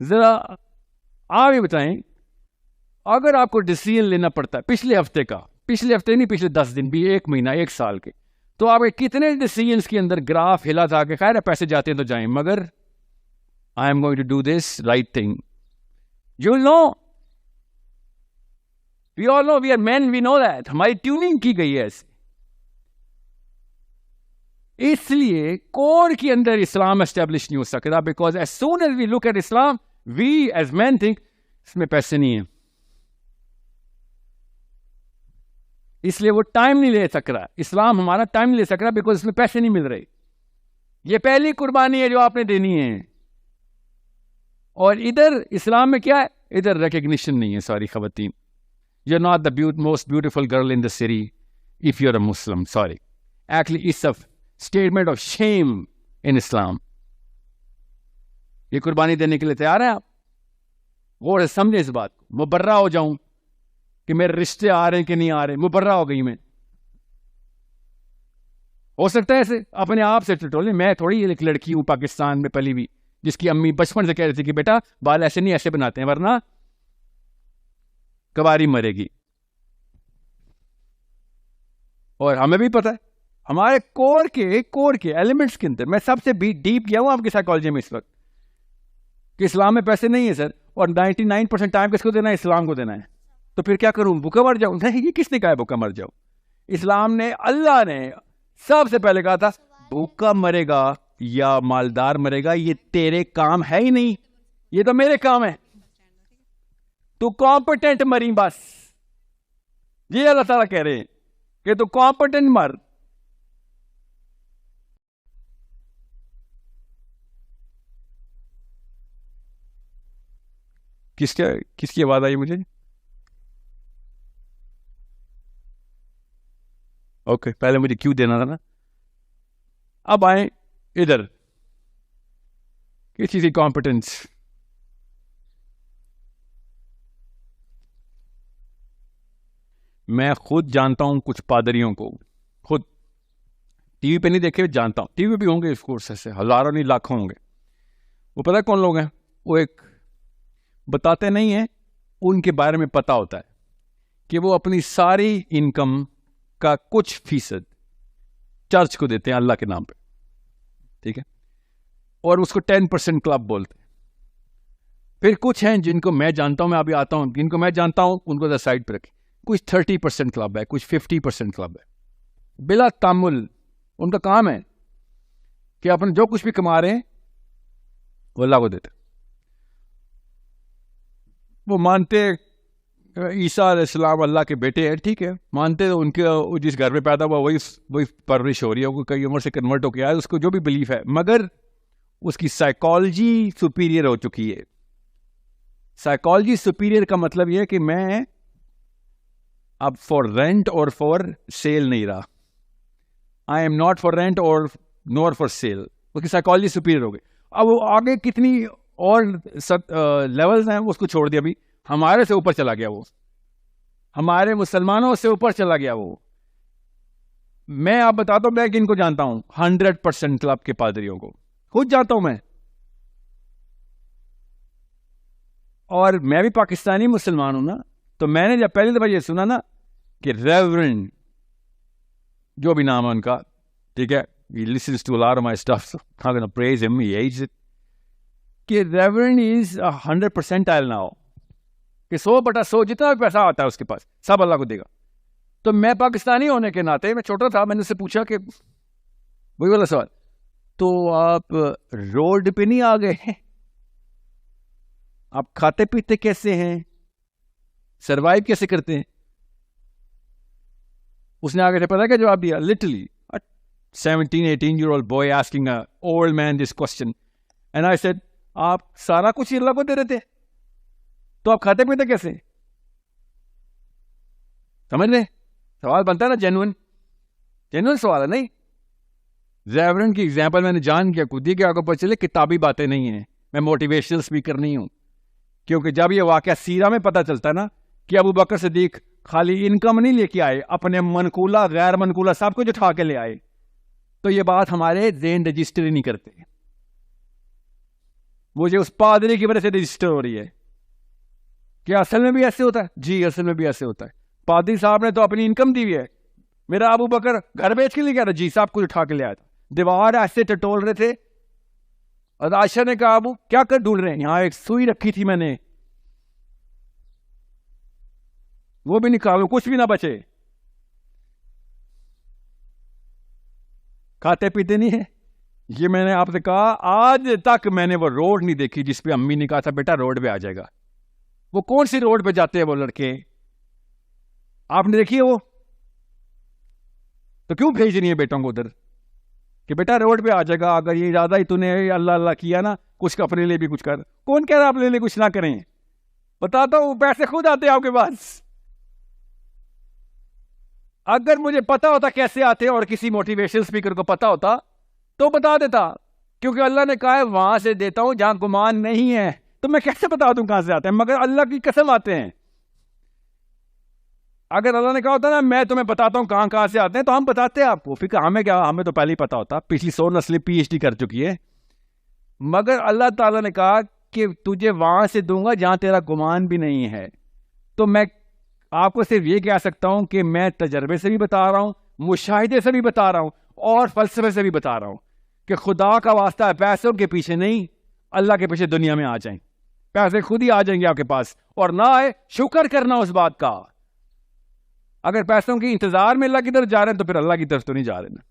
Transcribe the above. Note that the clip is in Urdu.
ذرا آپ یہ بتائیں, اگر آپ کو ڈیسیژن لینا پڑتا ہے پچھلے ہفتے کا, پچھلے ہفتے نہیں, پچھلے 10 دن بھی, 1 مہینہ, 1 سال کے, تو آپ کے کتنے ڈیسیژنس کے اندر گراف ہلا تھا کہ خیر ہے پیسے جاتے ہیں تو جائیں, مگر I am going to do this right thing. You will know, we all know, we are men, we know that. ہماری ٹیوننگ کی گئی ہے ایسے. اس لیے کور کے اندر اسلام اسٹیبلش نہیں ہو سکتا, because as soon as we look at Islam we as man think اس میں پیسے نہیں ہیں, اس لیے وہ ٹائم نہیں لے سک رہا. اسلام ہمارا ٹائم نہیں لے سک رہا بیکاز اس میں پیسے نہیں مل رہے. یہ پہلی قربانی ہے جو آپ نے دینی ہے. اور ادھر اسلام میں کیا ہے, ادھر ریکگنیشن نہیں ہے. سوری خواتین, you are not the most beautiful girl in the city if you are a Muslim. Sorry, actually it's a statement of shame in Islam. یہ قربانی دینے کے لیے تیار ہیں آپ؟ غور سے سمجھیں اس بات کو. مبرہ ہو جاؤں کہ میرے رشتے آ رہے ہیں کہ نہیں آ رہے, مبرہ ہو گئی میں. ہو سکتا ہے ایسے اپنے آپ سے ٹٹولے, میں تھوڑی ایک لڑکی ہوں پاکستان میں پلی ہوئی جس کی امی بچپن سے کہہ رہی تھی کہ بیٹا بال ایسے نہیں ایسے بناتے ہیں ورنہ کباری مرے گی. اور ہمیں بھی پتہ ہے ہمارے کور کے ایلیمنٹس کے اندر, میں سب سے ڈیپ گیا ہوں آپ کی سائیکالوجی میں اس وقت, کہ اسلام میں پیسے نہیں ہے سر, اور 99% ٹائم کس کو دینا ہے, اسلام کو دینا ہے. تو پھر کیا کروں, بھوکا مر جاؤں؟ نہیں, یہ کس نے کہا ہے بھوکا مر جاؤ؟ اسلام نے, اللہ نے سب سے پہلے کہا تھا بھوکا مرے گا یا مالدار مرے گا یہ تیرے کام ہے ہی نہیں, یہ تو میرے کام ہے. تو کمپٹنٹ مری بس, یہ اللہ تعالیٰ کہہ رہے ہیں کہ تو کمپٹنٹ مر. کس کی آواز آئی مجھے؟ اوکے, پہلے مجھے کیوں دینا تھا نا. اب آئیں ادھر, کسی کی کمپٹنس. میں خود جانتا ہوں کچھ پادریوں کو, خود ٹی وی پہ نہیں دیکھے, جانتا ہوں. ٹی وی پہ بھی ہوں گے اس کورس سے, ہزاروں نہیں لاکھوں ہوں گے. وہ پتہ ہے کون لوگ ہیں؟ وہ ایک بتاتے نہیں ہیں, ان کے بارے میں پتا ہوتا ہے کہ وہ اپنی ساری انکم کا کچھ فیصد چرچ کو دیتے ہیں اللہ کے نام پہ, ٹھیک ہے, اور اس کو 10% کلب بولتے ہیں. پھر کچھ ہیں جن کو میں جانتا ہوں, میں ابھی آتا ہوں, جن کو میں جانتا ہوں ان کو سائڈ پہ رکھیں. کچھ 30% کلب ہے, کچھ 50% کلب ہے, بلا تعمل. ان کا کام ہے کہ اپنے جو کچھ بھی کما رہے ہیں وہ اللہ کو دیتے. وہ مانتے عیسیٰ علیہ السلام اللہ کے بیٹے ہیں, ٹھیک ہے, مانتے ان کے جس گھر میں پیدا ہوا وہی پرورش ہو رہی ہے, وہ کئی عمر سے کنورٹ ہو کے آیا, اس کو جو بھی بلیف ہے, مگر اس کی سائیکالوجی سپیریئر ہو چکی ہے. سائیکالوجی سپیریئر کا مطلب یہ ہے کہ میں اب فار رینٹ اور فار سیل نہیں رہا. I am not for rent اور نور فار سیل. اس کی سائیکالوجی سپیریئر ہو گئی. اب وہ آگے کتنی اور لیولز ہیں, اس کو چھوڑ دیا. ابھی ہمارے سے اوپر چلا گیا, وہ ہمارے مسلمانوں سے اوپر چلا گیا. وہ میں آپ بتاتا ہوں, میں کن کو جانتا ہوں, 100% کلب کے پادریوں کو خود جانتا ہوں میں. اور میں بھی پاکستانی مسلمان ہوں نا, تو میں نے جب پہلی دفعہ یہ سنا نا کہ ریورنڈ جو بھی نام ہے ان کا, ٹھیک ہے, he listens to a lot of my stuff, so I'm going to praise him, he hates it, کہ ریورنڈ از 100% now, کہ 100/100 جتنا بھی پیسہ آتا ہے اس کے پاس سب اللہ کو دے گا. تو میں پاکستانی ہونے کے ناطے, میں چھوٹا تھا, میں نے اس سے پوچھا کہ وہی والا سوال, تو آپ روڈ پہ نہیں آ گئے, آپ کھاتے پیتے کیسے ہیں, سروائیو کیسے کرتے ہیں؟ اس نے آگے سے پتا کیا جواب دیا, literally 17-18-year-old boy asking an old man this question, and I said, آپ سارا کچھ اللہ کو دے رہے تھے تو آپ کھاتے پیتے کیسے؟ سمجھ لیں سوال بنتا ہے نا, جینوئن سوال ہے. نہیں, ریورنڈ کی ایگزامپل میں نے جان کیا خود ہی کہ آپ کو پتہ چلے کتابی باتیں نہیں ہیں, میں موٹیویشنل اسپیکر نہیں ہوں. کیونکہ جب یہ واقعہ سیرہ میں پتہ چلتا ہے نا کہ ابو بکر صدیق خالی انکم نہیں لے کے آئے, اپنے منقولہ غیر منقولہ سب کچھ اٹھا کے لے آئے, تو یہ بات ہمارے ذہن رجسٹر ہی نہیں کرتے. مجھے اس پادری کی وجہ سے رجسٹر ہو رہی ہے. کیا اصل میں بھی ایسے ہوتا ہے؟ جی اصل میں بھی ایسے ہوتا ہے. پادری صاحب نے تو اپنی انکم دی ہوئی ہے. میرا ابو بکر گھر بیچ کے لے گیا تھا، جی صاحب کچھ اٹھا کے لے آیا تھا. دیوار ایسے ٹٹول رہے تھے. عائشہ نے کہا ابو کیا کر ڈھونڈ رہے ہیں؟ یہاں ایک سوئی رکھی تھی میں نے، وہ بھی نکالو کچھ بھی نہ بچے. کھاتے پیتے نہیں ہے. یہ میں نے آپ سے کہا آج تک میں نے وہ روڈ نہیں دیکھی جس پہ امی نے کہا تھا بیٹا روڈ پہ آ جائے گا. وہ کون سی روڈ پہ جاتے ہیں وہ لڑکے؟ آپ نے دیکھی ہے وہ؟ تو کیوں بھیج رہی ہیں بیٹوں کو ادھر کہ بیٹا روڈ پہ آ جائے گا؟ اگر یہ زیادہ ہی تو نے اللہ اللہ کیا نا، کچھ اپنے لیے بھی کچھ کر. کون کہہ رہا ہے اپنے لیے کچھ نہ کریں؟ بتاتا ہوں پیسے خود آتے ہیں آپ کے پاس. اگر مجھے پتا ہوتا کیسے آتے اور کسی موٹیویشن اسپیکر کو پتا ہوتا تو بتا دیتا، کیونکہ اللہ نے کہا ہے وہاں سے دیتا ہوں جہاں گمان نہیں ہے. تو میں کیسے بتا دوں کہاں سے آتے ہیں؟ مگر اللہ کی قسم آتے ہیں. اگر اللہ نے کہا ہوتا نا میں تمہیں بتاتا ہوں کہاں سے آتے ہیں تو ہم بتاتے ہیں آپ کو. پھر ہمیں کیا، ہمیں تو پہلے ہی پتا ہوتا. پچھلی 100 نسلیں PhD کر چکی ہے. مگر اللہ تعالیٰ نے کہا کہ تجھے وہاں سے دوں گا جہاں تیرا گمان بھی نہیں ہے. تو میں آپ کو صرف یہ کہہ سکتا ہوں کہ میں تجربے سے بھی بتا رہا ہوں، مشاہدے سے بھی بتا رہا ہوں، اور فلسفے سے بھی بتا رہا ہوں کہ خدا کا واسطہ ہے پیسوں کے پیچھے نہیں، اللہ کے پیچھے دنیا میں آ جائیں. پیسے خود ہی آ جائیں گے آپ کے پاس، اور نہ آئے شکر کرنا اس بات کا. اگر پیسوں کی انتظار میں اللہ کی طرف جا رہے ہیں تو پھر اللہ کی طرف تو نہیں جا رہے نا.